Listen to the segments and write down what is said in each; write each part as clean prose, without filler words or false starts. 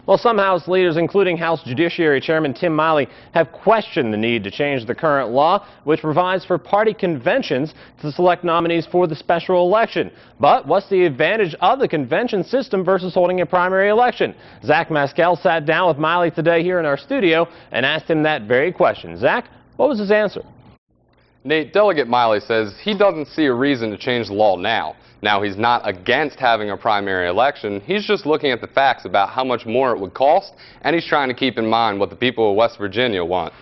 Well, some House leaders, including House Judiciary Chairman Tim Miley, have questioned the need to change the current law, which provides for party conventions to select nominees for the special election. But what's the advantage of the convention system versus holding a primary election? Zach Maskell sat down with Miley today here in our studio and asked him that very question. Zach, what was his answer? Nate, Delegate Miley says he doesn't see a reason to change the law now. Now, he's not against having a primary election. He's just looking at the facts about how much more it would cost, and he's trying to keep in mind what the people of West Virginia want.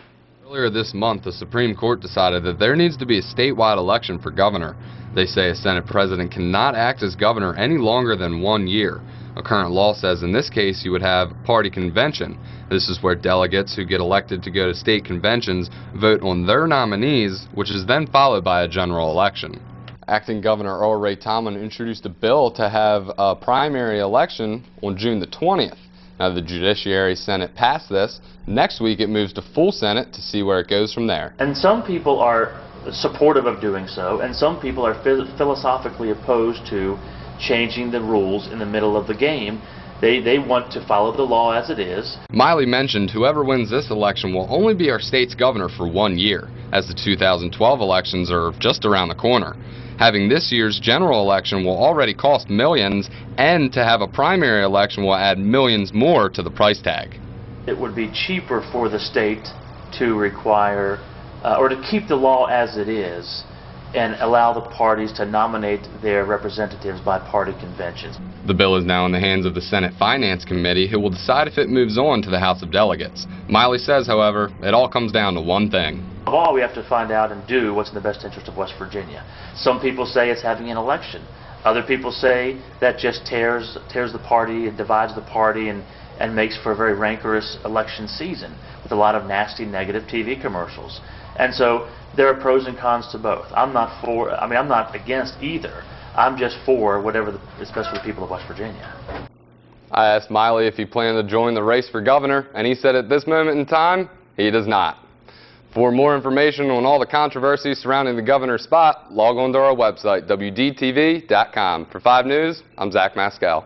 Earlier this month, the Supreme Court decided that there needs to be a statewide election for governor. They say a Senate president cannot act as governor any longer than 1 year. A current law says in this case you would have a party convention. This is where delegates who get elected to go to state conventions vote on their nominees, which is then followed by a general election. Acting Governor Earl Ray Tomlin introduced a bill to have a primary election on June the 20th. Now, the Judiciary Senate passed this. Next week it moves to full Senate to see where it goes from there. And some people are supportive of doing so, and some people are philosophically opposed to changing the rules in the middle of the game. They want to follow the law as it is. Miley mentioned whoever wins this election will only be our state's governor for 1 year, as the 2012 elections are just around the corner. Having this year's general election will already cost millions, and to have a primary election will add millions more to the price tag. It would be cheaper for the state to require or to keep the law as it is and allow the parties to nominate their representatives by party conventions. The bill is now in the hands of the Senate Finance Committee, who will decide if it moves on to the House of Delegates. Miley says, however, it all comes down to one thing. Of all, we have to find out and do what's in the best interest of West Virginia. Some people say it's having an election. Other people say that just tears the party and divides the party and makes for a very rancorous election season with a lot of nasty, negative TV commercials. And so there are pros and cons to both. I'm not against either. I'm just for whatever is best for the people of West Virginia. I asked Miley if he planned to join the race for governor, and he said at this moment in time, he does not. For more information on all the controversies surrounding the governor's spot, log on to our website, WDTV.com. For 5 News, I'm Zach Maskell.